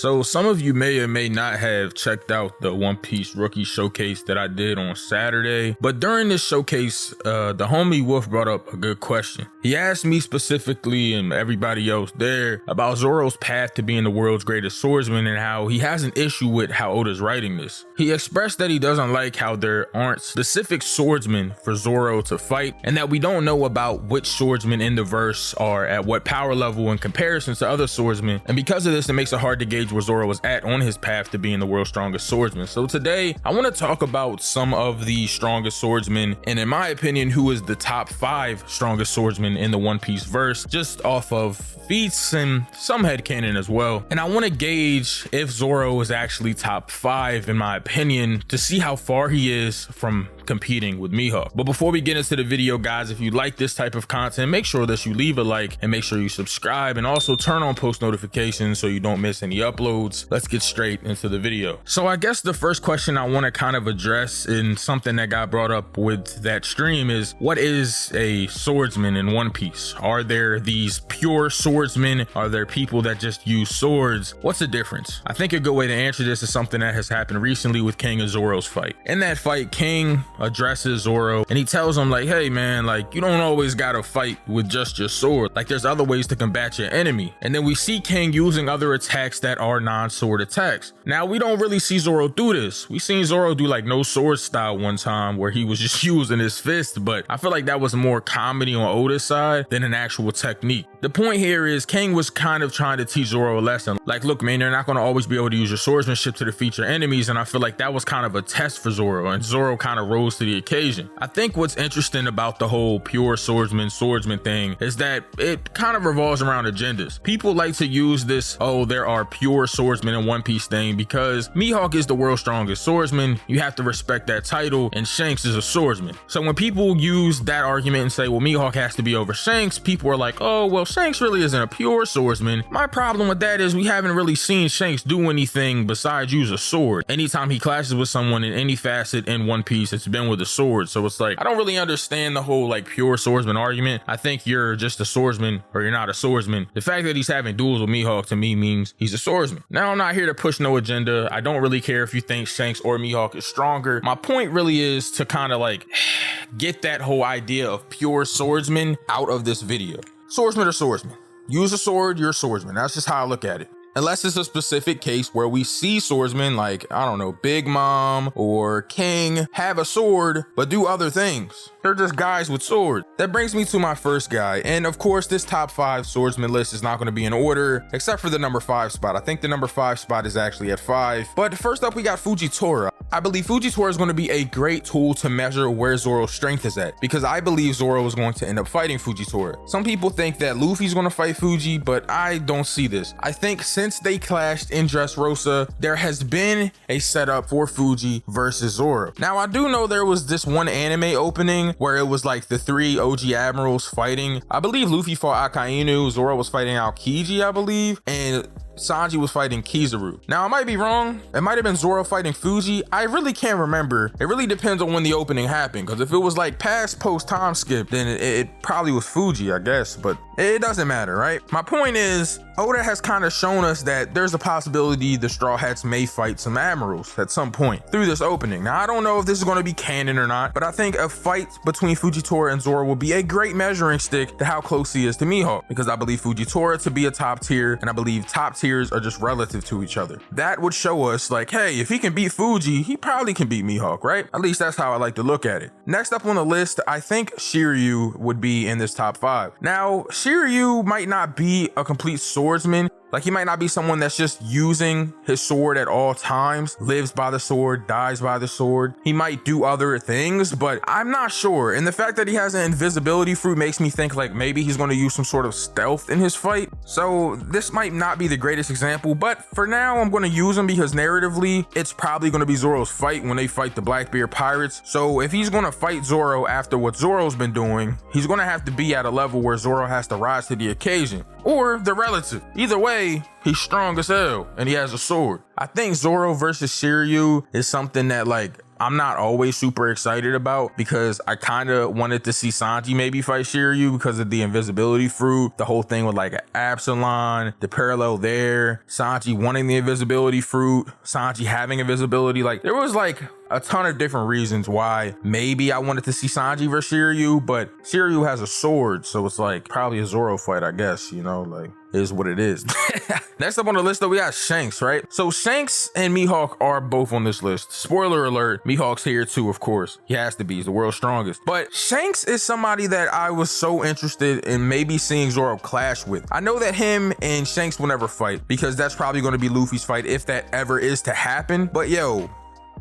So some of you may or may not have checked out the One Piece rookie showcase that I did on Saturday, but during this showcase, the homie Wolf brought up a good question. He asked me specifically and everybody else there about Zoro's path to being the world's greatest swordsman and how he has an issue with how Oda's writing this. He expressed that he doesn't like how there aren't specific swordsmen for Zoro to fight and that we don't know about which swordsmen in the verse are at what power level in comparison to other swordsmen, and because of this it makes it hard to gauge where Zoro was at on his path to being the world's strongest swordsman. So today I want to talk about some of the strongest swordsmen and in my opinion who is the top 5 strongest swordsmen in the One Piece verse, just off of feats and some headcanon as well. And I want to gauge if Zoro is actually top 5 in my opinion to see how far he is from competing with Mihawk. But before we get into the video, guys, if you like this type of content, make sure that you leave a like and make sure you subscribe and also turn on post notifications so you don't miss any uploads. Let's get straight into the video. So I guess the first question I want to kind of address in something that got brought up with that stream is, what is a swordsman in One Piece? Are there these pure swordsmen? Are there people that just use swords? What's the difference? I think a good way to answer this is something that has happened recently with King and Zoro's fight. In that fight, King addresses Zoro and he tells him like, hey man, like you don't always gotta fight with just your sword, like there's other ways to combat your enemy. And then we see King using other attacks that are non-sword attacks. Now we don't really see Zoro do this. We seen Zoro do like no sword style one time where he was just using his fist, but I feel like that was more comedy on Oda's side than an actual technique. The point here is King was kind of trying to teach Zoro a lesson. Like, look man, you're not going to always be able to use your swordsmanship to defeat your enemies, and I feel like that was kind of a test for Zoro, and Zoro kind of rose to the occasion. I think what's interesting about the whole pure swordsman thing is that it kind of revolves around agendas. People like to use this, oh, there are pure swordsmen in One Piece thing because Mihawk is the world's strongest swordsman. You have to respect that title, and Shanks is a swordsman. So when people use that argument and say, well, Mihawk has to be over Shanks, people are like, oh, well, Shanks really isn't a pure swordsman. My problem with that is we haven't really seen Shanks do anything besides use a sword. Anytime he clashes with someone in any facet in One Piece, it's been with a sword. So it's like, I don't really understand the whole like pure swordsman argument. I think you're just a swordsman or you're not a swordsman. The fact that he's having duels with Mihawk to me means he's a swordsman. Now I'm not here to push no agenda. I don't really care if you think Shanks or Mihawk is stronger. My point really is to kind of like get that whole idea of pure swordsman out of this video. Swordsman or swordsman. Use a sword, you're a swordsman. That's just how I look at it. Unless it's a specific case where we see swordsmen like, I don't know, Big Mom or King have a sword but do other things. They're just guys with swords. That brings me to my first guy. And of course, this top 5 swordsman list is not going to be in order except for the number 5 spot. I think the number 5 spot is actually at 5. But first up, we got Fujitora. I believe Fujitora is going to be a great tool to measure where Zoro's strength is at, because I believe Zoro is going to end up fighting Fujitora. Some people think that Luffy's going to fight Fuji, but I don't see this. I think since they clashed in Dressrosa, there has been a setup for Fuji versus Zoro. Now, I do know there was this one anime opening where it was like the 3 OG admirals fighting. I believe Luffy fought Akainu, Zoro was fighting Aokiji, I believe, and Sanji was fighting Kizaru. Now I might be wrong. It might have been Zoro fighting Fuji. I really can't remember. It really depends on when the opening happened, because if it was like past post time skip, then it probably was Fuji, I guess, but it doesn't matter, right? My point is, Oda has kind of shown us that there's a possibility the Straw Hats may fight some admirals at some point through this opening. Now I don't know if this is going to be canon or not, but I think a fight between Fujitora and Zoro will be a great measuring stick to how close he is to Mihawk, because I believe Fujitora to be a top tier, and I believe top tiers are just relative to each other. That would show us like, hey, if he can beat Fuji, he probably can beat Mihawk, right? At least that's how I like to look at it. Next up on the list, I think Shiryu would be in this top 5. Now, Shiryu might not be a complete swordsman. Like, he might not be someone that's just using his sword at all times, lives by the sword, dies by the sword. He might do other things, but I'm not sure. And the fact that he has an invisibility fruit makes me think like maybe he's going to use some sort of stealth in his fight. So this might not be the greatest example, but for now I'm going to use him because narratively it's probably going to be Zoro's fight when they fight the Blackbeard pirates. So if he's going to fight Zoro after what Zoro's been doing, he's going to have to be at a level where Zoro has to rise to the occasion, or the relative. Either way, he's strong as hell and he has a sword. I think Zoro versus Shiryu is something that like I'm not always super excited about, because I kind of wanted to see Sanji maybe fight Shiryu because of the invisibility fruit, the whole thing with like Absalon, the parallel there, Sanji wanting the invisibility fruit, Sanji having invisibility. Like there was like a ton of different reasons why maybe I wanted to see Sanji versus Shiryu, but Shiryu has a sword, so it's like probably a Zoro fight, I guess, you know, like is what it is. Next up on the list though, we got Shanks, right? So Shanks and Mihawk are both on this list. Spoiler alert, Mihawk's here too, of course. He has to be, he's the world's strongest. But Shanks is somebody that I was so interested in maybe seeing Zoro clash with. I know that him and Shanks will never fight, because that's probably going to be Luffy's fight if that ever is to happen. But yo,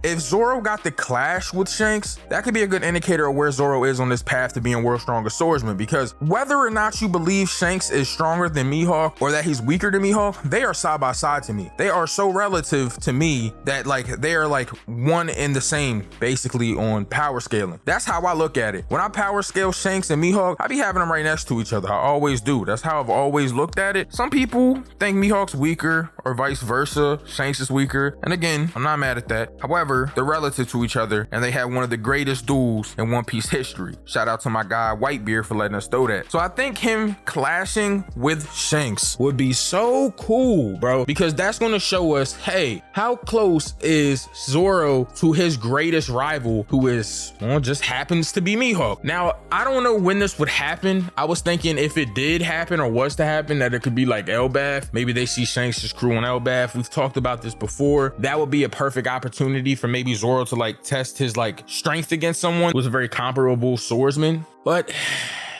if Zoro got the clash with Shanks, that could be a good indicator of where Zoro is on this path to being world's strongest swordsman, because whether or not you believe Shanks is stronger than Mihawk or that he's weaker than Mihawk, they are side by side to me. They are so relative to me that like they are like one and the same basically on power scaling. That's how I look at it. When I power scale Shanks and Mihawk, I be having them right next to each other. I always do. That's how I've always looked at it. Some people think Mihawk's weaker or vice versa. Shanks is weaker. And again, I'm not mad at that. However, they're relative to each other, and they had one of the greatest duels in One Piece history. Shout out to my guy Whitebeard for letting us throw that. So I think him clashing with Shanks would be so cool, bro, because that's going to show us, hey, how close is Zoro to his greatest rival, who is, well, just happens to be Mihawk. Now, I don't know when this would happen. I was thinking if it did happen or was to happen, that it could be like Elbaf. Maybe they see Shanks' crew on Elbaf. We've talked about this before. That would be a perfect opportunity for maybe Zoro to like test his like strength against someone who was a very comparable swordsman. But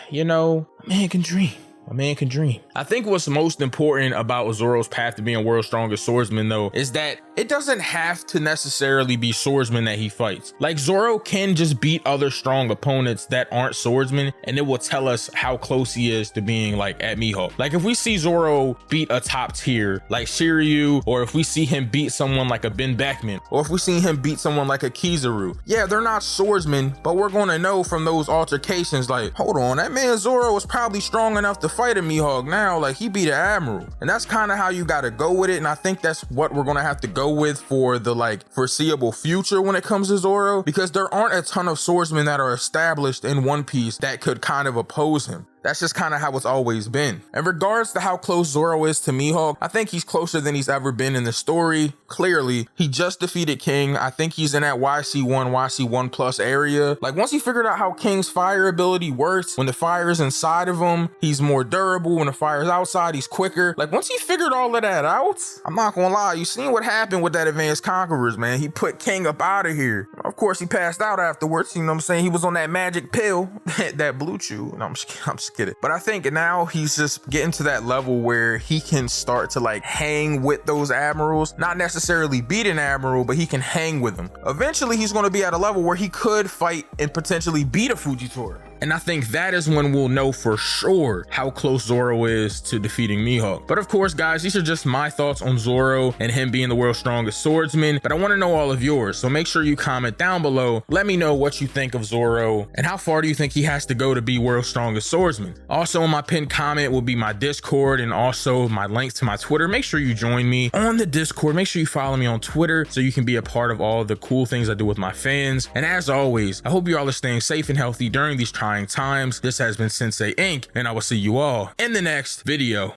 you know, a man can dream. A man can dream. I think what's most important about Zoro's path to being world's strongest swordsman though is that it doesn't have to necessarily be swordsmen that he fights. Like Zoro can just beat other strong opponents that aren't swordsmen, and it will tell us how close he is to being like at Mihawk. Like if we see Zoro beat a top tier like Shiryu, or if we see him beat someone like a Ben Beckman, or if we see him beat someone like a Kizaru, yeah, they're not swordsmen, but we're gonna know from those altercations like, hold on, that man Zoro was probably strong enough to fight a Mihawk now, like he beat an admiral. And that's kind of how you got to go with it, and I think that's what we're gonna have to go with for the like foreseeable future when it comes to Zoro, because there aren't a ton of swordsmen that are established in One Piece that could kind of oppose him. That's just kind of how it's always been. In regards to how close Zoro is to Mihawk, I think he's closer than he's ever been in the story. Clearly, he just defeated King. I think he's in that YC1 plus area. Like once he figured out how King's fire ability works, when the fire is inside of him, he's more durable. When the fire is outside, he's quicker. Like once he figured all of that out, I'm not gonna lie, you seen what happened with that Advanced Conquerors, man. He put King up out of here. Of course, he passed out afterwards. You know what I'm saying? He was on that magic pill, that blue chew. No, I'm just kidding. But I think now he's just getting to that level where he can start to like hang with those admirals, not necessarily beat an admiral, but he can hang with them. Eventually he's going to be at a level where he could fight and potentially beat a Fujitora. And I think that is when we'll know for sure how close Zoro is to defeating Mihawk. But of course, guys, these are just my thoughts on Zoro and him being the world's strongest swordsman. But I want to know all of yours. So make sure you comment down below. Let me know what you think of Zoro and how far do you think he has to go to be world's strongest swordsman. Also, in my pinned comment will be my Discord and also my links to my Twitter. Make sure you join me on the Discord. Make sure you follow me on Twitter so you can be a part of all the cool things I do with my fans. And as always, I hope you all are staying safe and healthy during these trying times. This has been Synsei Inc., and I will see you all in the next video.